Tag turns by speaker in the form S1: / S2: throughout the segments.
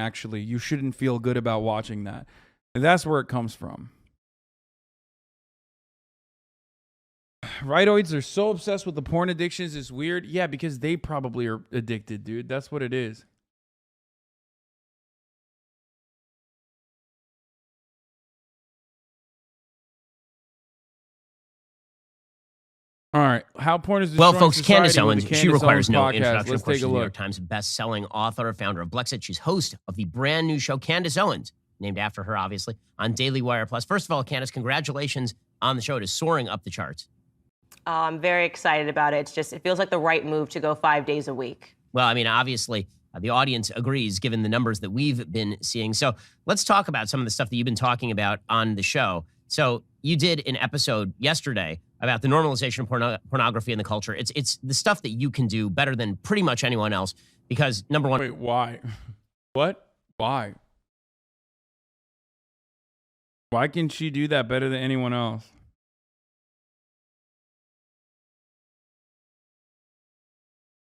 S1: actually. You shouldn't feel good about watching that. That's where it comes from. Rightoids are so obsessed with the porn addictions. It's weird. Yeah, because they probably are addicted, dude. That's what it is. All right. How porn is destroying
S2: Well, folks,
S1: society
S2: Candace
S1: with
S2: Owens,
S1: the
S2: she
S1: Candace
S2: requires
S1: Owens
S2: no
S1: podcast.
S2: introduction.
S1: Let's
S2: Of course,
S1: take
S2: she's
S1: a
S2: a New York
S1: look.
S2: Times best-selling author, founder of Blexit. She's host of the brand new show, Candace Owens, named after her, obviously, on Daily Wire Plus. First of all, Candace, congratulations on the show. It is soaring up the charts.
S3: I'm very excited about it. It feels like the right move to go 5 days a week.
S2: Well, I mean, obviously, the audience agrees given the numbers that we've been seeing. So let's talk about some of the stuff that you've been talking about on the show. So you did an episode yesterday about the normalization of pornography in the culture. It's the stuff that you can do better than pretty much anyone else because, number one...
S1: Wait, why? What? Why? Why can she do that better than anyone else?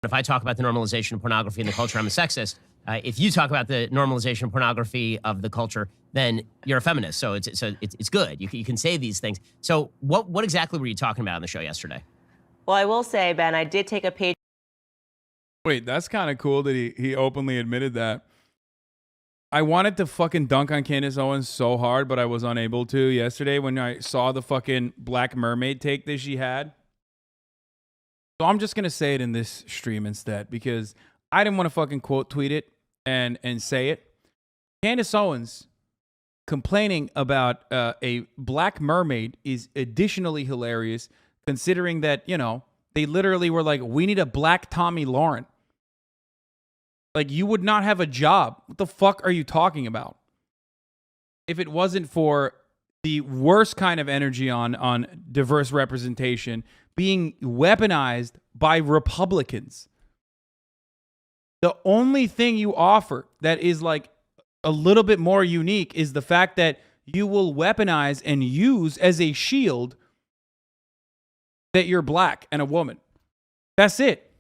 S2: If I talk about the normalization of pornography in the culture, I'm a sexist. If you talk about the normalization of pornography of the culture, then you're a feminist. So it's good. You can say these things. So what exactly were you talking about on the show yesterday?
S3: Well, I will say, Ben, I did take a page.
S1: Wait, that's kind of cool that he openly admitted that. I wanted to fucking dunk on Candace Owens so hard, but I was unable to yesterday when I saw the fucking Black Mermaid take that she had. So I'm just going to say it in this stream instead because I didn't want to fucking quote tweet it and say it. Candace Owens complaining about a Black Mermaid is additionally hilarious considering that, you know, they literally were like, we need a Black Tommy Lauren. Like, you would not have a job. What the fuck are you talking about? If it wasn't for the worst kind of energy on diverse representation being weaponized by Republicans. The only thing you offer that is like a little bit more unique is the fact that you will weaponize and use as a shield that you're black and a woman. That's it.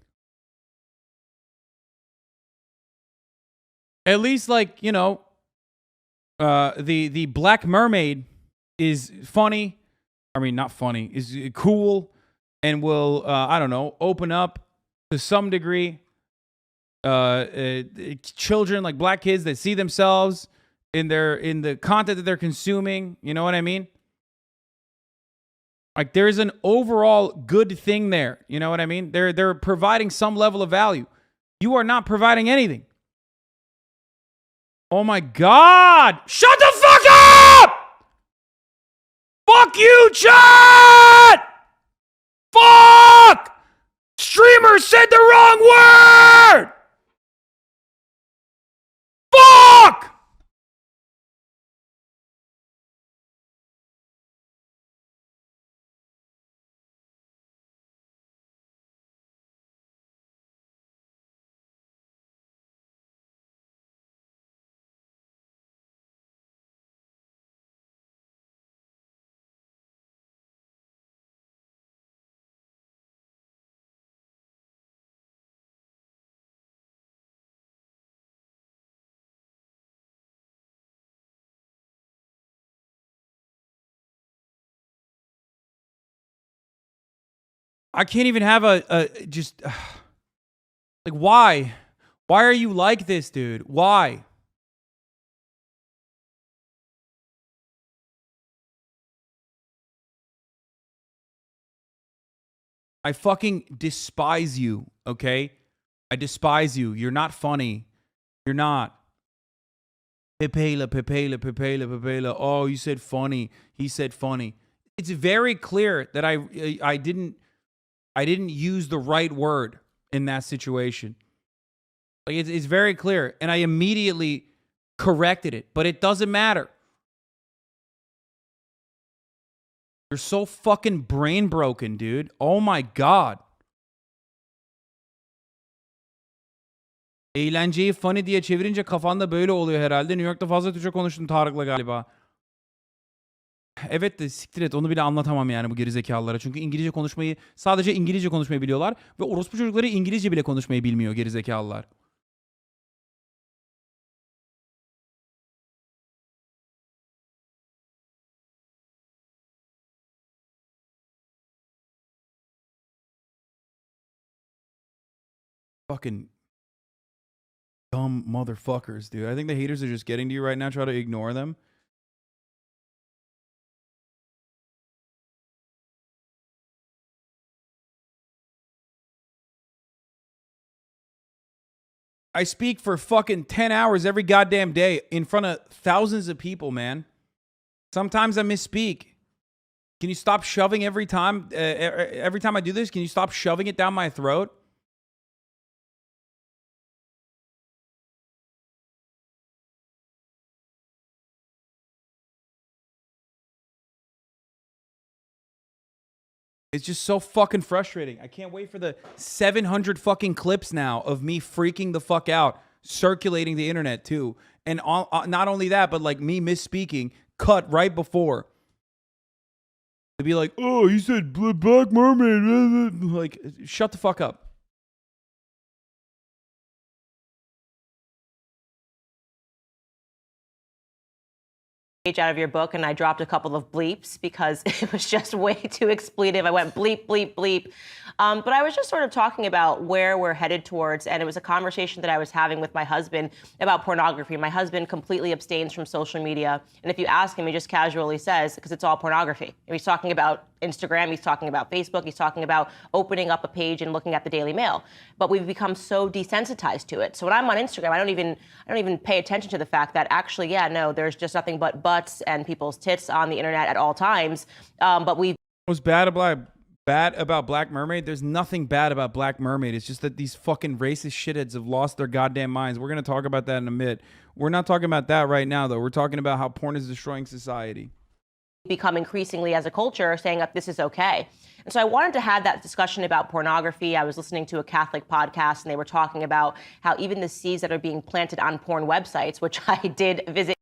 S1: At least, like, you know, the Black Mermaid is funny. I mean, not funny, is cool and will, I don't know, open up to some degree children, like black kids that see themselves in the content that they're consuming. You know what I mean? Like, there's an overall good thing there. You know what I mean? They're providing some level of value. You are not providing anything. Oh my God! Shut the fuck up! Fuck you, chat! Fuck! Streamer said the wrong word! Fuck! I can't even have just like, why? Why are you like this, dude? Why? I fucking despise you, okay? I despise you. You're not funny. You're not. Pepela. Oh, you said funny. He said funny. It's very clear that I didn't use the right word in that situation. Like, it's very clear. And I immediately corrected it. But it doesn't matter. You're so fucking brain broken, dude. Oh my God. Eğlenceyi funny diye çevirince kafanda böyle oluyor herhalde. New York'ta fazla Türkçe konuştun Tarık'la galiba. Evet de siktir et, onu bile anlatamam yani bu gerizekalılara. Çünkü sadece İngilizce konuşmayı biliyorlar. Ve orospu çocukları İngilizce bile konuşmayı bilmiyor gerizekalılar. Fucking dumb motherfuckers, dude. I think the haters are just getting to you right now. Try to ignore them. I speak for fucking 10 hours every goddamn day in front of thousands of people, man. Sometimes I misspeak. Can you stop shoving every time I do this? Can you stop shoving it down my throat? It's just so fucking frustrating. I can't wait for the 700 fucking clips now of me freaking the fuck out, circulating the internet too. And not only that, but like me misspeaking, cut right before. To be like, oh, he said Black Mermaid. Like, shut the fuck up.
S3: Out of your book, and I dropped a couple of bleeps because it was just way too expletive. I went bleep, bleep, bleep. But I was just sort of talking about where we're headed towards, and it was a conversation that I was having with my husband about pornography. My husband completely abstains from social media, and if you ask him, he just casually says, because it's all pornography. And he's talking about Instagram, he's talking about Facebook, he's talking about opening up a page and looking at the Daily Mail. But we've become so desensitized to it. So when I'm on Instagram, I don't even pay attention to the fact that actually, yeah, no, there's just nothing but butts and people's tits on the internet at all times. But we've
S1: What's bad about Black Mermaid? There's nothing bad about Black Mermaid. It's just that these fucking racist shitheads have lost their goddamn minds. We're gonna talk about that in a minute. We're not talking about that right now, though. We're talking about how porn is destroying society.
S3: become increasingly as a culture saying that this is okay. And so I wanted to have that discussion about pornography. I was listening to a Catholic podcast and they were talking about how even the seeds that are being planted on porn websites, which I did visit.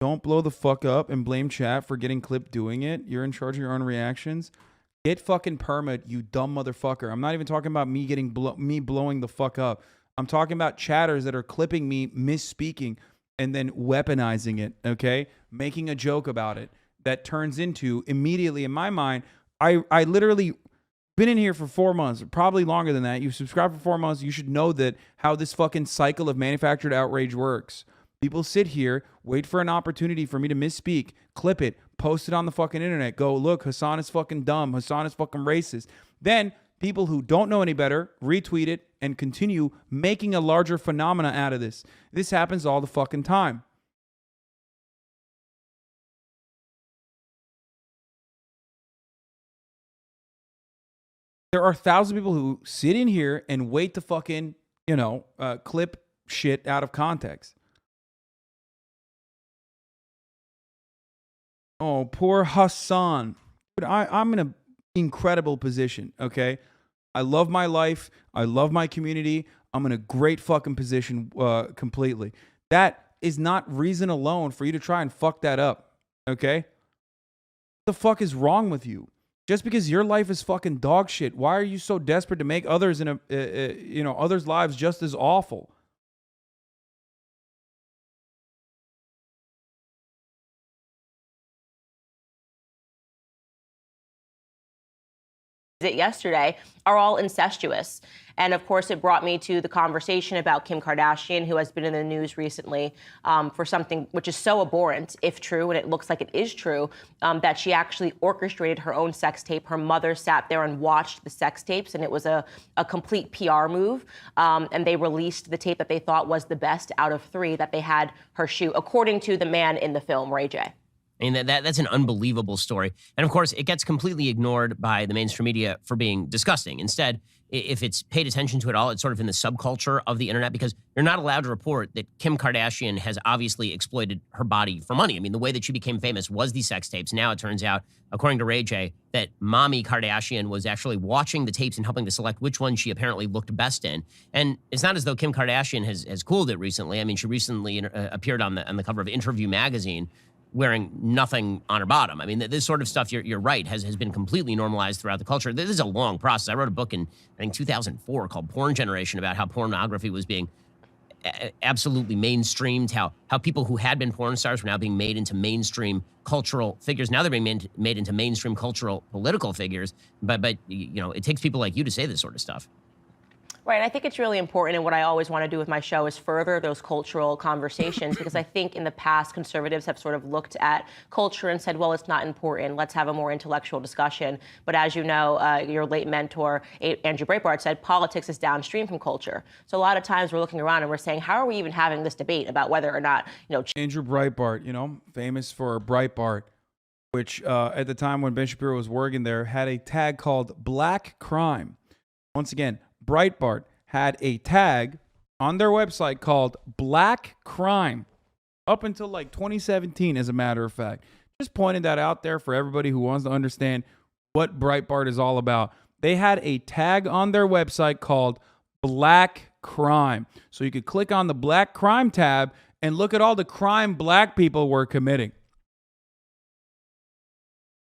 S1: Don't blow the fuck up and blame chat for getting clipped doing it. You're in charge of your own reactions. Get fucking permit, you dumb motherfucker. I'm not even talking about me getting me blowing the fuck up. I'm talking about chatters that are clipping me misspeaking and then weaponizing it, okay? Making a joke about it that turns into, immediately in my mind, I literally been in here for 4 months, probably longer than that. You've subscribed for 4 months. You should know that how this fucking cycle of manufactured outrage works. People sit here, wait for an opportunity for me to misspeak, clip it, post it on the fucking internet, go, look, Hasan is fucking dumb, Hasan is fucking racist. Then people who don't know any better retweet it and continue making a larger phenomena out of this. This happens all the fucking time. There are thousands of people who sit in here and wait to fucking, clip shit out of context. Oh, poor Hasan. But I'm in an incredible position, okay? I love my life. I love my community. I'm in a great fucking position completely. That is not reason alone for you to try and fuck that up, okay? What the fuck is wrong with you? Just because your life is fucking dog shit, why are you so desperate to make others others' lives just as awful?
S3: Yesterday are all incestuous. And of course, it brought me to the conversation about Kim Kardashian, who has been in the news recently for something which is so abhorrent, if true, and it looks like it is true, that she actually orchestrated her own sex tape. Her mother sat there and watched the sex tapes, and it was a complete PR move. And they released the tape that they thought was the best out of 3 that they had her shoot, according to the man in the film, Ray J.
S2: I mean, that's an unbelievable story. And of course, it gets completely ignored by the mainstream media for being disgusting. Instead, if it's paid attention to at all, it's sort of in the subculture of the internet, because you're not allowed to report that Kim Kardashian has obviously exploited her body for money. I mean, the way that she became famous was these sex tapes. Now it turns out, according to Ray J, that Mommy Kardashian was actually watching the tapes and helping to select which one she apparently looked best in. And it's not as though Kim Kardashian has cooled it recently. I mean, she recently appeared on the cover of Interview magazine wearing nothing on her bottom. I mean, this sort of stuff, you're right, has been completely normalized throughout the culture. This is a long process. I wrote a book in, I think, 2004 called Porn Generation about how pornography was being absolutely mainstreamed, how people who had been porn stars were now being made into mainstream cultural figures. Now they're being made into mainstream cultural political figures. But it takes people like you to say this sort of stuff.
S3: Right. I think it's really important. And what I always want to do with my show is further those cultural conversations, because I think in the past, conservatives have sort of looked at culture and said, well, it's not important. Let's have a more intellectual discussion. But as you know, your late mentor, Andrew Breitbart, said politics is downstream from culture. So a lot of times we're looking around and we're saying, how are we even having this debate about whether or not,
S1: Andrew Breitbart, famous for Breitbart, which at the time when Ben Shapiro was working there, had a tag called Black Crime. Once again, Breitbart had a tag on their website called Black Crime up until like 2017, as a matter of fact. Just pointing that out there for everybody who wants to understand what Breitbart is all about. They had a tag on their website called Black Crime. So you could click on the Black Crime tab and look at all the crime black people were committing.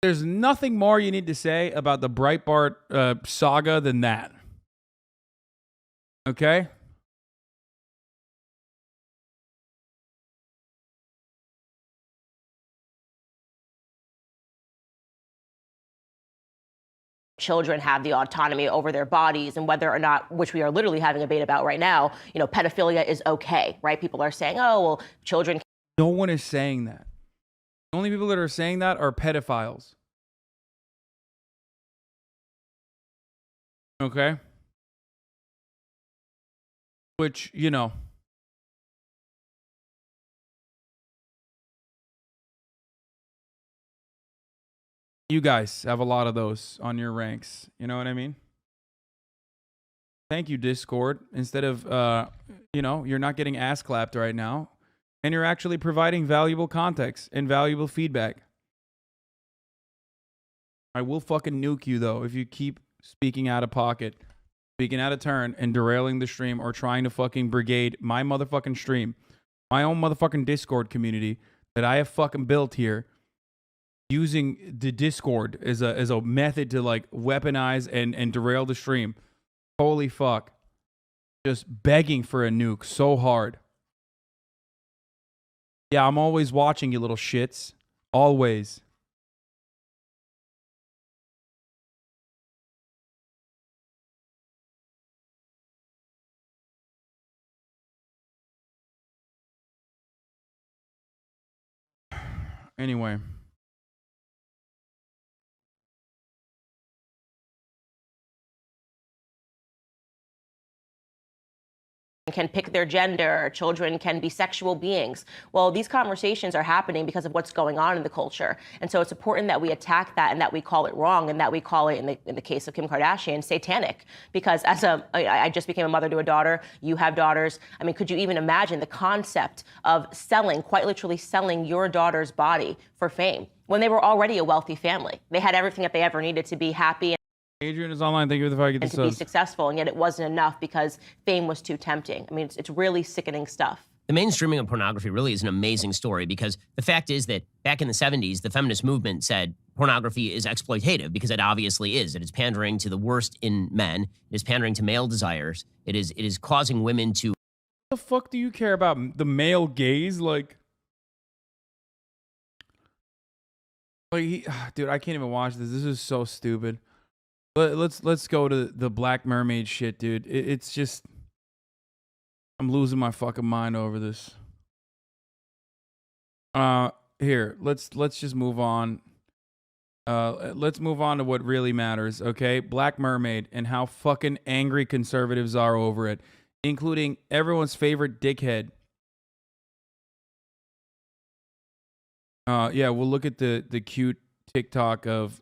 S1: There's nothing more you need to say about the Breitbart saga than that. Okay?
S3: children have the autonomy over their bodies, and whether or not, which we are literally having a debate about right now, pedophilia is okay, right? People are saying, oh, well, children.
S1: No one is saying that. The only people that are saying that are pedophiles. Okay? Which, you guys have a lot of those on your ranks. You know what I mean? Thank you, Discord. Instead of, you're not getting ass clapped right now. And you're actually providing valuable context and valuable feedback. I will fucking nuke you, though, if you keep speaking out of pocket, speaking out of turn, and derailing the stream or trying to fucking brigade my motherfucking stream, my own motherfucking Discord community that I have fucking built here, using the Discord as a method to like weaponize and derail the stream. Holy fuck. Just begging for a nuke so hard. Yeah, I'm always watching, you little shits. Always. Anyway.
S3: Can pick their gender, children can be sexual beings. Well, these conversations are happening because of what's going on in the culture. And so it's important that we attack that and that we call it wrong and that we call it, in the case of Kim Kardashian, satanic. Because I just became a mother to a daughter, you have daughters. I mean, could you even imagine the concept of selling, quite literally selling your daughter's body for fame when they were already a wealthy family? They had everything that they ever needed to be happy.
S1: Adrian is online. Thank you for the fact
S3: and to be successful, and yet it wasn't enough because fame was too tempting. I mean, it's really sickening stuff.
S2: The mainstreaming of pornography really is an amazing story, because the fact is that back in the 70s, the feminist movement said pornography is exploitative, because it obviously is. It is pandering to the worst in men. It is pandering to male desires. It is causing women to...
S1: What the fuck do you care about the male gaze? Like, dude, I can't even watch this. This is so stupid. Let's go to the Black Mermaid shit, dude. It's just, I'm losing my fucking mind over this. Here, let's just move on. Let's move on to what really matters, okay? Black Mermaid and how fucking angry conservatives are over it, including everyone's favorite dickhead. Yeah, we'll look at the cute TikTok of